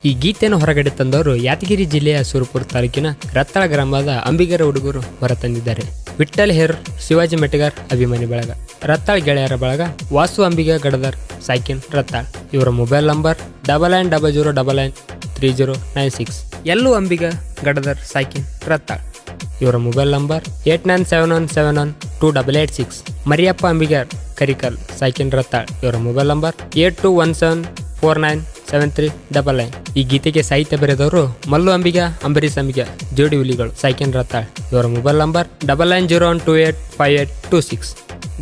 ಈ ಗೀತೆಯನ್ನು ಹೊರಗಡೆ ತಂದವರು ಯಾದಗಿರಿ ಜಿಲ್ಲೆಯ ಸುರಪುರ ತಾಲೂಕಿನ ರತ್ತಾಳ ಗ್ರಾಮದ ಅಂಬಿಗರ ಹುಡುಗರು ಹೊರತಂದಿದ್ದಾರೆ. ವಿಠ್ಠಲ್ ಹೇರ್, ಶಿವಾಜಿ ಮೆಟಗಾರ್ ಅಭಿಮಾನಿ ಬಳಗ, ರತ್ತಾಳ್ ಗೆಳೆಯರ ಬಳಗ, ವಾಸು ಅಂಬಿಗ ಗಡದರ್ ಸೈಕಿನ್ ರತ್ತಾಳ್. ಇವರ ಮೊಬೈಲ್ ನಂಬರ್ 9900993096. ಎಲ್ಲೂ ಅಂಬಿಗ ಗಡದರ್ ಸೈಕಿನ್ ರತ್ತಾಳ್. ಇವರ ಮೊಬೈಲ್ ನಂಬರ್ 8971712886. ಮರಿಯಪ್ಪ ಅಂಬಿಗರ್ ಕರಿಕಲ್ ಸೈಕಿನ್ ರತ್ತಾಳ್. ಇವರ ಮೊಬೈಲ್ ನಂಬರ್ 8217497399. ಈ ಗೀತೆಗೆ ಸಾಹಿತ್ಯ ಬರೆದವರು ಮಲ್ಲು ಅಂಬಿಗ, ಅಂಬರೀಶ್ ಅಂಬಿಗ ಜೋಡಿ ಹುಲಿಗಳು ಸೈಕಿನ್ ರತ್ತಾಳ್. ಇವರ ಮೊಬೈಲ್ ನಂಬರ್ 9901285826.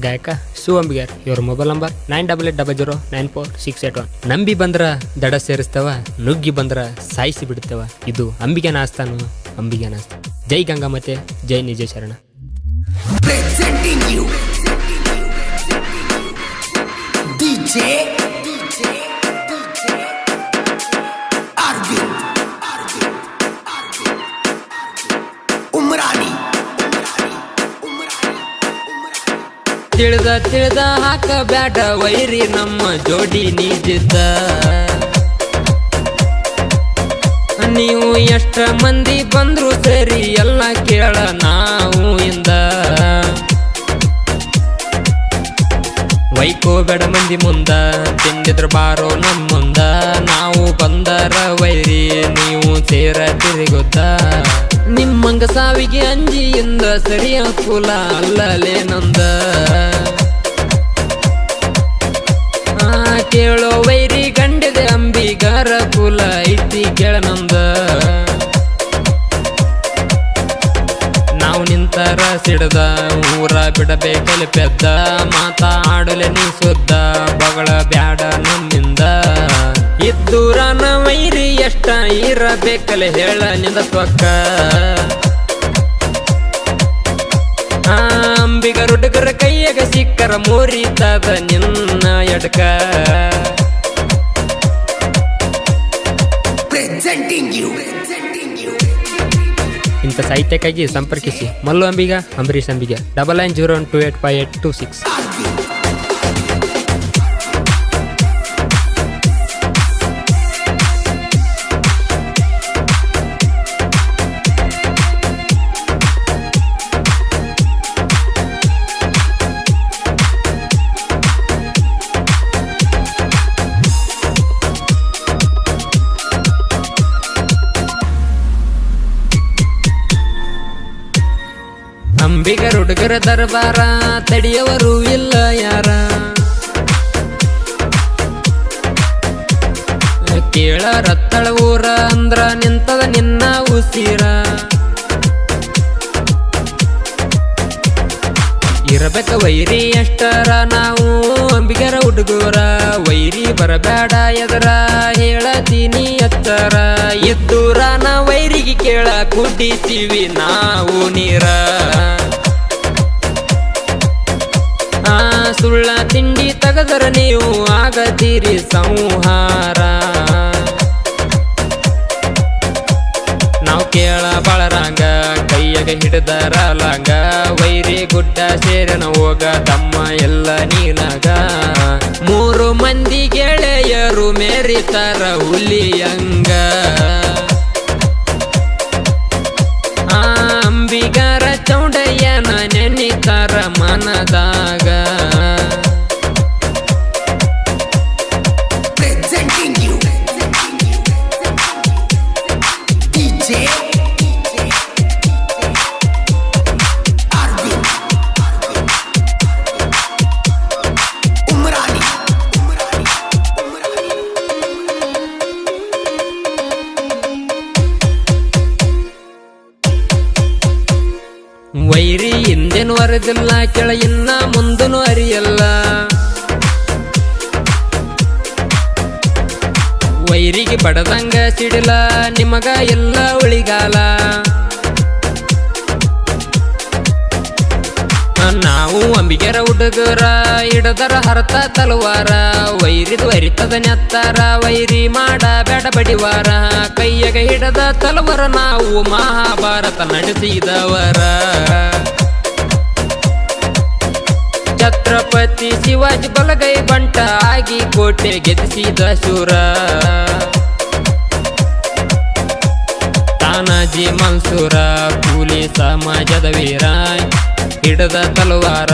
ಗಾಯಕ ಶಿವ ಅಂಬಿಗರ್. ಇವರ ಮೊಬೈಲ್ ನಂಬರ್ 9880094681. ನಂಬಿ ಬಂದ್ರ ದಡ ಸೇರಿಸ್ತವ, ನುಗ್ಗಿ ಬಂದ್ರ ಸಾಯಿಸಿ ಬಿಡ್ತೇವ. ಇದು ಅಂಬಿಗನ ಆಸ್ಥಾನ, ಅಂಬಿಗನ ಆಸ್ಥಾನ. ಜೈ ಗಂಗಾಮತೆ, ಜೈ ನಿಜ ಶರಣ. Presenting you DJ Arvind Umrani. ತಿಳಿದ ತಿಳಿದ ಹಾಕ ಬ್ಯಾಡ ವೈರಿ ನಮ್ಮ ಜೋಡಿ ನೀಜಿದ್ದ. ನೀವು ಎಷ್ಟ ಮಂದಿ ಬಂದ್ರು ಸರಿ ಎಲ್ಲ ಕೇಳ ನಾವು ಇಂದ. ವೈಕೋಬೇಡ ಮಂದಿ ಮುಂದ, ತಿಂದಿದ್ರ ಬಾರೋ ನಮ್ಮ ಮುಂದ. ನಾವು ಬಂದರ ವೈರಿ, ನೀವು ಸೇರ ತಿರುಗುತ್ತ. ನಿಮ್ಮಂಗ ಸಾವಿಗೆ ಅಂಜಿಯಿಂದ ಸರಿಯ ಕುಲ ಅಲ್ಲಲೇ ನಂದ. ಕೇಳೋ ವೈರಿ ಗಂಡಿದೆ ಅಂಬಿಗರ ಕುಲ ಐತಿ ಕೇಳನಂದ. ನಾವು ನಿಂತರ ಸಿಡದ ಊರ ಬಿಡಬೇಕಲ್ಲಿ ಪೆದ್ದ. ಮಾತಾಡಲೆ ನೀ ಸುದ್ದ, ಬಗಳ ಬ್ಯಾಡ ನಮ್ಮಿಂದ. ಇದ್ದೂರನ ವೈರಿ ಎಷ್ಟ ಇರಬೇಕಲೆ ಹೇಳ ನಿಂದ ತೊಕ್ಕ. ಅಂಬಿಗರ ಹುಡುಗರ ಕೈಯಾಗ ಸಿಕ್ಕರ ಮುರಿತದ ನಿನ್ನ ಎಡಕ. Presenting you ಇಂಥ ಸಾಹಿತ್ಯಕ್ಕಾಗಿ ಸಂಪರ್ಕಿಸಿ ಮಲ್ಲು ಅಂಬಿಗ, ಅಂಬರೀಶ್ ಅಂಬಿಗ. 9901285826. ಅಂಬಿಗರ ಹುಡುಗರ ದರ್ಬಾರ ತಡಿಯವರು ಇಲ್ಲ ಯಾರ. ಕೇಳ ರತ್ತಳ ಊರ ಅಂದ್ರ ನಿಂತದ ನಿನ್ನ ಉಸಿರ. ಇರಬೇಕ ವೈರಿ ಎಷ್ಟರ ನಾವು ಅಂಬಿಗರ ಹುಡುಗರ. ವೈರಿ ಬರಬೇಡ ಎದರ ಹೇಳತೀನಿ ಎತ್ತರ. ಇದ್ದೂರನ ವೈರಿಗೆ ಕೇಳ ಕುಡಿತೀವಿ ನಾವು ನೀರ. ಸುಳ್ಳ ತಿಂಡಿ ತಗದರ ನೀವು ಆಗತೀರಿ ಸಂಹಾರ. ನಾವು ಕೇಳ ಬಳರಂಗ ಕೈಯಾಗ ಹಿಡಿದರ ಲಾಂಗ. ವೈರಿ ಗುಡ್ಡ ಸೇರನ ಹೋಗ ತಮ್ಮ ಎಲ್ಲ ನೀನಾಗ. 3 ಮಂದಿ ಗೆಳೆಯರು ಮೇರಿತರ ಹುಲಿಯಂಗ. ಅಂಬಿಗರ ಚೌಡಯ್ಯನ ನೆನಿತರ ಮನದಾಗ. Presenting you DJ Arvind Umrani. ವೈರಿ ಹಿಂದೇನು ಅರಿದಿಲ್ಲ, ಕೆಳ ಇನ್ನ ಮುಂದನು ಅರಿಯಲ್ಲ. ವೈರಿಗೆ ಬಡದಂಗ ಸಿಡಿಲ, ನಿಮಗ ಎಲ್ಲ ಉಳಿಗಾಲ. ನಾವು ಅಂಬಿಗರ ಹುಡುಗರ ಹಿಡದರ ಹರತ ತಲವಾರ. ವೈರಿದು ಅರಿತದ ನೆತ್ತಾರ, ವೈರಿ ಮಾಡ ಬೇಡ ಬಡಿವಾರ. ಕೈಯಾಗ ಹಿಡದ ತಲವರ ನಾವು ಮಹಾಭಾರತ ನಡೆಸಿದವರ. ಛತ್ರಪತಿ ಶಿವಾಜಿ ಬಲಗೈ ಬಂಟ ಆಗಿ ಕೋಟೆ ಗೆದಿಸಿದ ಶೂರ. ಸಮಾಜದ ವೀರ ಹಿಡದ ತಲವಾರ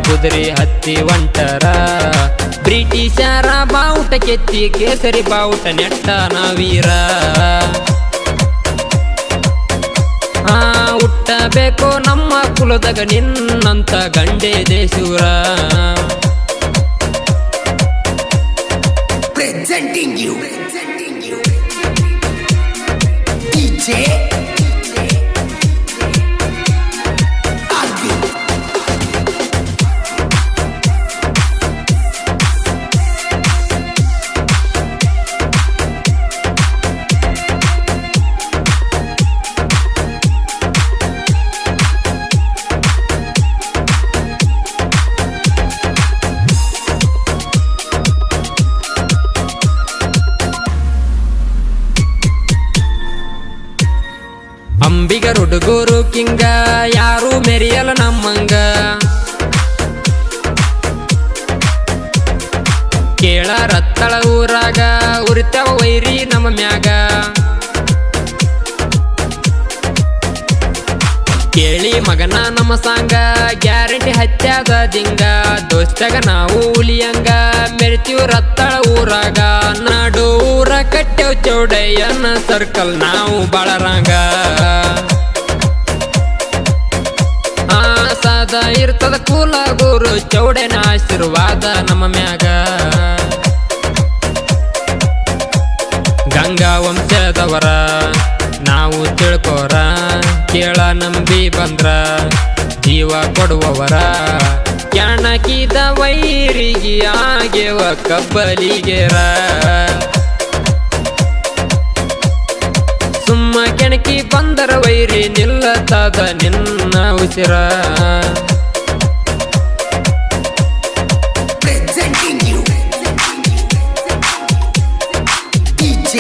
ಕುದುರೆ ಹತ್ತಿ ಒಂಟರ ಬ್ರಿಟಿಷರ ಬಾವುಟ ಕೆತ್ತಿ ಕೇಸರಿ ಬಾವುಟ ನೆಟ್ಟ ನಾವೀರ ಹುಟ್ಟಬೇಕು ನಮ್ಮ ಕುಲದಾಗ ನಿನ್ನಂತ ಗಂಡೆ ದೇಶೂರ Presenting you. DJ Arvind. ಅಂಬಿಗರ ಹುಡುಗರು ಕಿಂಗ ಯಾರು ಮೆರಿಯಲ್ಲ ನಮ್ಮಂಗ ಕೇಳ ರತ್ತಳ ಊರಾಗ ಉರಿತವ ವೈರಿ ನಮ್ಮ ಮ್ಯಾಗ ಕೇಳಿ ಮಗನ ನಮ್ಮ ಸಾಂಗ ಗ್ಯಾರಂಟಿ ಹತ್ಯಾದ ದಿಂಗ ದೋಸ್ತಾಗ ನಾವು ಹುಲಿಯಂಗ ಮೆರಿತೀವ್ ರತ್ತಳ ಊರಾಗ ನಾಡು ಊರ ಕಟ್ಟೆವ್ ಚೌಡಯ್ಯನ ಸರ್ಕಲ್ ನಾವು ಬಾಳರಂಗ ಸದಾ ಇರ್ತದ ಕುಲ ಗುರು ಚೌಡನ ಆಶೀರ್ವಾದ ನಮ್ಮ ಮ್ಯಾಗ ಗಂಗಾ ವಂಶದವರ ನಾವು ತಿಳ್ಕೋರ ಕೇಳ ನಂಬಿ ಬಂದ್ರ ಜೀವ ಕೊಡುವವರ ಕ್ಯಾಣಕಿದ ವೈರಿಗೆ ಆಗ್ಯವ ಕಬ್ಬಲಿಗೆರ ಸುಮ್ಮ ಕೆಣಕಿ ಬಂದರ ವೈರಿ ನಿಲ್ಲತದ ನಿನ್ನ ಉಸಿರ Presenting you. DJ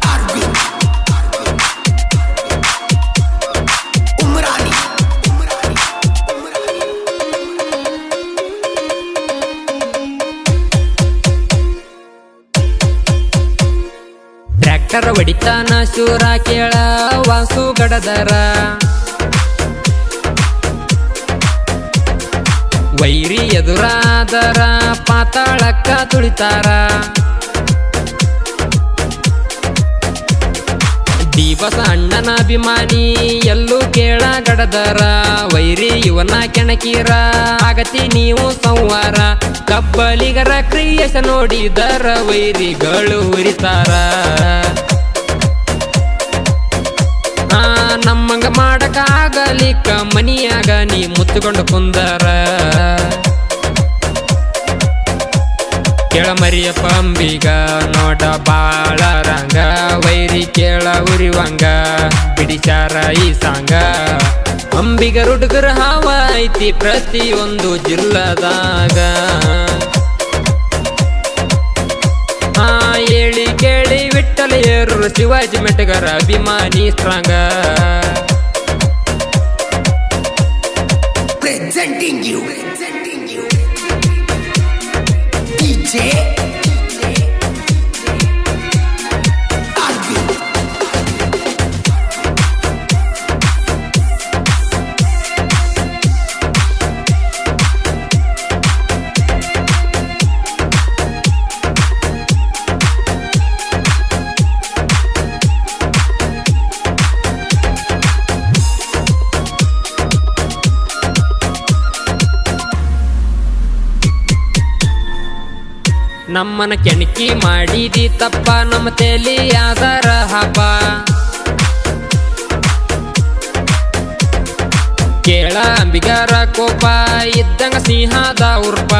Arvind. Umrani. Tractor ಹೊಡಿತಾನ ಶೂರ ಕೇಳ ವಾಸು ಗಡದರ ವೈರಿ ಎದುರಾದರ ಪಾತಾಳಕ್ಕ ತುಳಿತಾರ ದಿವಸ ಅಣ್ಣನ ಅಭಿಮಾನಿ ಎಲ್ಲೂ ಕೇಳ ಗಡದರ ವೈರಿ ಇವನ ಕೆಣಕೀರ ಆಗತಿ ನೀವು ಸಂವಾರ ಕಬ್ಬಲಿಗರ ಕ್ರಿಯೇಶ ನೋಡಿದರ ವೈರಿಗಳು ಉರಿತಾರ ನಮ್ಮಂಗ ಮಾಡಕ ಆಗಲಿಕ್ಕ ಮನಿಯಾಗ ನೀ ಮುತ್ತುಕೊಂಡು ಕುಂದರ ಕೇಳ ಮರಿಯಪ್ಪ ಅಂಬಿಗ ನೋಡ ಬಾಳ ರಂಗ ವೈರಿ ಕೇಳ ಉರಿವಂಗ ಬಿಡಿಚಾರ ಈ ಸಾಂಗ ಅಂಬಿಗರ ಹುಡುಗರ ಹಾವ ಐತಿ ಪ್ರತಿಯೊಂದು ಜಿಲ್ಲದಾಗ ಹೇಳಿ ಕೇಳಿ ವಿಠ್ಠಲ ಏರು ಶಿವಾಜಿ ಮೆಟ್ಟಗರ ಅಭಿಮಾನಿ ಸ್ಟ್ರಾಂಗ Presenting you. DJ Arvind. ನಮ್ಮನ ಕೆಣಕಿ ಮಾಡಿದಿ ತಪ್ಪ ನಮ್ಮ ತೇಲಿ ಯಾದರ ಹಬ್ಬ ಕೇಳ ಅಂಬಿಗರ ಕೋಪ ಇದ್ದಂಗ ಸಿಂಹದ ಉರ್ಪ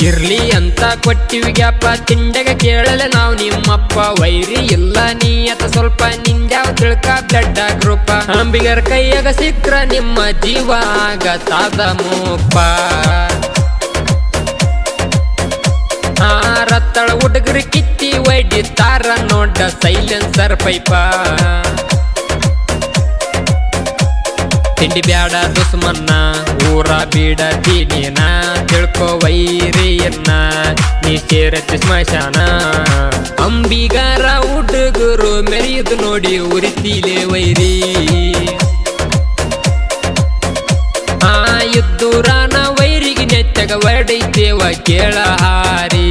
ಇರ್ಲಿ ಅಂತ ಕೊಟ್ಟಿವಿ ಗ್ಯಾಪ ತಿಂಡಗ ಕೇಳಲೆ ನಾವು ನಿಮ್ಮಪ್ಪ ವೈರಿ ಇಲ್ಲ ನೀಯತ ಸ್ವಲ್ಪ ನಿಂದ್ಯಾವ ತಿಳ್ಕ ಬ್ಲಡ್ ಗ್ರೂಪ ಅಂಬಿಗರ ಕೈಯಾಗ ಸಿಕ್ರ ನಿಮ್ಮ ಜೀವ ಆಗತಾದ ಮೂಪ ರತ್ತಳ ಹುಡುಗರು ಕಿತ್ತಿ ಒಯ್ದಿತ್ತಾರ ನೋಡ ಸೈಲೆನ್ಸರ್ ಪೈಪ ತಿಂಡಿ ಬ್ಯಾಡ ದುಸ್ಮನ್ನ ಊರ ಬಿಡತೀನೇನ ತಿಳ್ಕೊ ವೈರಿಯನ್ನ ನೀ ಸೇರತಿ ಸ್ಮಶಾನ ಅಂಬಿಗರ ಹುಡುಗರು ಮೆರೆಯುದು ನೋಡಿ ಉರಿತೀಲೆ ವೈರಿ ಇದ್ದೂರಾನ ವೈರಿಗೆ ನೆಚ್ಚಗ ಒಡೈತೇವ ಕೇಳ ಹಾರಿ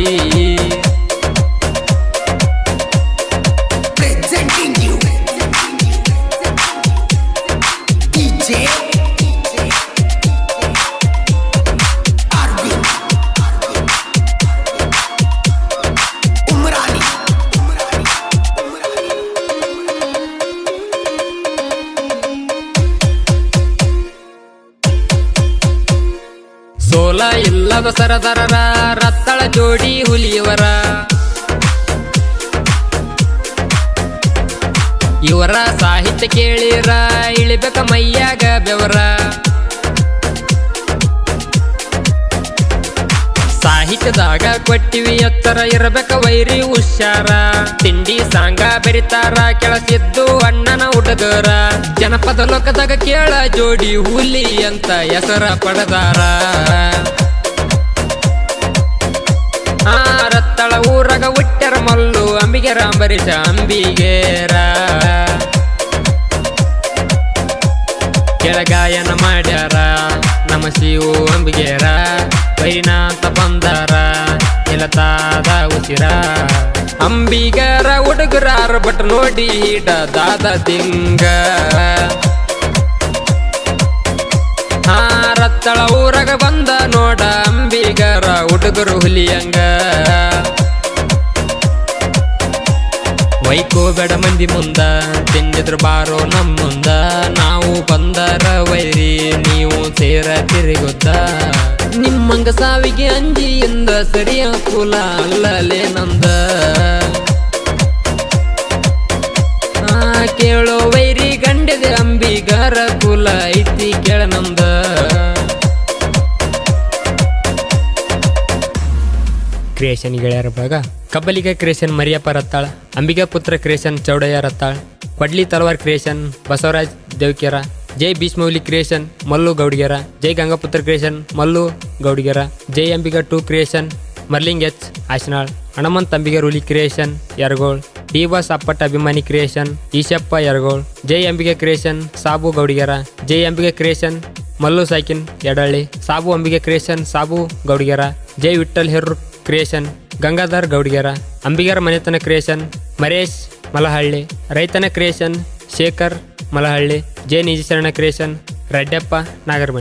Presenting you. DJ Arvind Umrani. ಸೋಲ ಇಲ್ಲದ ಸರದಾರರ ರತ್ತಳ ಜೋಡಿ ಹುಲಿಯವರ ಇವರ ಸಾಹಿತ್ಯ ಕೇಳಿರ ಇಳಿಬೇಕ ಮೈಯಾಗ ಬೆವರ ಸಾಹಿತ್ಯದಾಗ ಕೊಟ್ಟಿವಿ ಎತ್ತರ ಇರಬೇಕ ವೈರಿ ಹುಷಾರ ತಿಂಡಿ ಸಾಂಗ ಬೆರಿತಾರ ಕೆಳಸಿದ್ದು ಅಣ್ಣನ ಹುಡುಗರ ಜನಪದ ಲೋಕದಾಗ ಕೇಳ ಜೋಡಿ ಹುಲಿ ಅಂತ ಹೆಸರ ಪಡೆದಾರ ರತ್ತಳ ಊರಾಗ ಹುಟ್ಟ್ಯಾರ ಮಲ್ಲು ಅಂಬಿಗೆರ ಅಂಬರೀಷ ಅಂಬಿಗೇರ ಕೆಳಗಾಯನ ಮಾಡ್ಯಾರ ನಮ್ಮ ಶಿವು ಅಂಬಿಗೇರ ಬೈನಾಥ ಬಂದಾರ ನಿಲತಾದ ಉಸಿರ ಅಂಬಿಗರ ಹುಡುಗರಾರ ಬಟ್ ನೋಡಿ ಹಿಡದಾದ ದಿಂಗ ರತ್ತಳ ಊರಾಗ ಬಂದ ನೋಡ ಅಂಬಿಗರ ಹುಡುಗರು ಹುಲಿಯಂಗ ವೈಕೋ ಬೇಡ ಮಂದಿ ಮುಂದ ತಿಂದಿದ್ರು ಬಾರೋ ನಮ್ಮ ಮುಂದ ನಾವು ಬಂದರ ವೈರಿ ನೀವು ಸೇರ ತಿರುಗುತ್ತ ನಿಮ್ಮಂಗ ಸಾವಿಗೆ ಅಂಜಿಯಿಂದ ಸರಿಯ ಕುಲ ಅಲ್ಲಲೇ ನಂದ ಕೇಳೋ ವೈರಿ ಗಂಡದೆ ಅಂಬಿಗರ ಕುಲ ಐತಿ ಕೇಳ ನಮ್ದ ಕ್ರಿಯೇಷನ್ ಗೆಳೆಯರ ಬಳಗ ಕಬ್ಬಲಿಗ ಕ್ರಿಯೇಷನ್ ಮರಿಯಪ್ಪ ರತ್ತಾಳ ಅಂಬಿಗಾ ಪುತ್ರ ಕ್ರಿಯೇಷನ್ ಚೌಡಯ್ಯ ರತ್ತಾಳ ಕೊಡ್ಲಿ ತಲವಾರ್ ಕ್ರಿಯೇಷನ್ ಬಸವರಾಜ್ ದೇವಕೇರ ಜೈ ಭೀಷ್ಮೌಲಿ ಕ್ರಿಯೇಷನ್ ಮಲ್ಲು ಗೌಡಿಗೆರ ಜೈ ಗಂಗಾಪುತ್ರ ಕ್ರಿಯೇಷನ್ ಮಲ್ಲು ಗೌಡಿಗೆರ ಜೈ ಅಂಬಿಗಾ 2 ಕ್ರಿಯೇಷನ್ ಮರ್ಲಿಂಗ್ ಎಚ್ ಆಶನಾಳ್ ಹಣಮಂತ್ ಅಂಬಿಗರ್ ಹುಲಿ ಕ್ರಿಯೇಷನ್ ಯರಗೋಳ್ ಡಿ ಬಾಸ್ ಅಪ್ಪಟ್ಟ ಅಭಿಮಾನಿ ಕ್ರಿಯೇಷನ್ ಈಶಪ್ಪ ಯರಗೋಳ್ ಜೈ ಅಂಬಿಗಾ ಕ್ರಿಯೇಷನ್ ಸಾಬು ಗೌಡಿಗೆರ ಜೈ ಅಂಬಿಗಾ ಕ್ರಿಯೇಷನ್ ಮಲ್ಲು ಸೈಕಿನ್ ಯಡಳ್ಳಿ ಸಾಬು ಅಂಬಿಗಾ ಕ್ರಿಯೇಷನ್ ಸಾಬು ಗೌಡಿಗೆರ ಜೈ ವಿಠಲ್ ಹೆರ್ರು ಕ್ರಿಯೇಷನ್ ಗಂಗಾಧರ್ ಗೌಡಿಗೆರ ಅಂಬಿಗರ ಮನೆತನ ಕ್ರಿಯೇಷನ್ ಮರೇಶ್ ಮಲಹಳ್ಳಿ ರೈತನ ಕ್ರಿಯೇಷನ್ ಶೇಖರ್ ಮಲಹಳ್ಳಿ ಜೈ ನಿಜಶರಣ ಕ್ರಿಯೇಷನ್ ರೆಡ್ಡಪ್ಪ ನಾಗರಮಣಿ